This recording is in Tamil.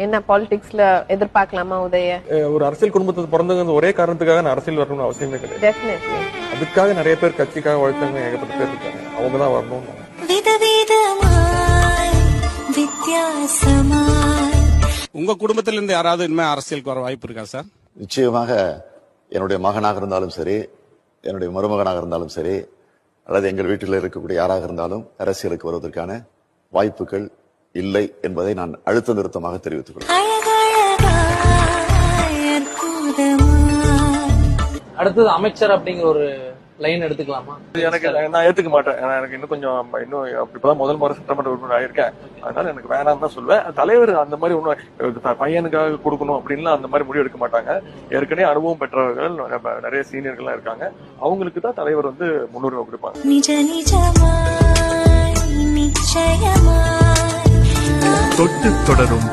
என்ன பாலிடிக்ஸ்ல எதிர்பார்க்கலாமா உதய? ஒரு அரசியல் குடும்பத்தை பிறந்தவங்க ஒரே காரணத்துக்காக நான் அரசியல் வரணும்னு அவசியமே கிடையாது. டெஃபினெட்லி. அதுக்காக நிறைய பேர் கட்சிக்காக உழைச்சவங்க ஏகப்பட்ட பேர் இருக்காங்க. அவங்க தான் வரணும். உங்க குடும்பத்தில இருந்து யாராவது இனிமே அரசியலுக்கு வர வாய்ப்பு இருக்கா சார்? நிச்சயமாக என்னுடைய மகனாக இருந்தாலும் சரி, என்னுடைய மருமகனாக இருந்தாலும் சரி, அல்லது எங்கள் வீட்டில் இருக்கக்கூடிய யாராக இருந்தாலும் அரசியலுக்கு வருவதற்கான வாய்ப்புகள் இல்லை என்பதை நான் அழுத்த நிறுத்தமாக தெரிவித்துக் கொள்கிறேன். அடுத்தது அமைச்சர் அப்படிங்கிற ஒரு லைன் எடுத்துக்கலாமா? எனக்கு நான் ஏத்துக்க மாட்டேன். எனக்கு இன்னும் கொஞ்சம் இப்பதான் முதல் முறை சட்டமன்ற உறுப்பினர் ஆயிருக்கேன். அதனால எனக்கு வேணாம் தான் சொல்லுவேன். தலைவர் அந்த மாதிரி ஒன்னும் பையனுக்காக கொடுக்கணும் அப்படின்லாம் அந்த மாதிரி முடிவு எடுக்க மாட்டாங்க. ஏற்கனவே அனுபவம் பெற்றவர்கள் நிறைய சீனியர்கள்லாம் இருக்காங்க. அவங்களுக்கு தான் தலைவர் முன்னுரிமை கொடுப்பாங்க. தொட்டு தொடரும்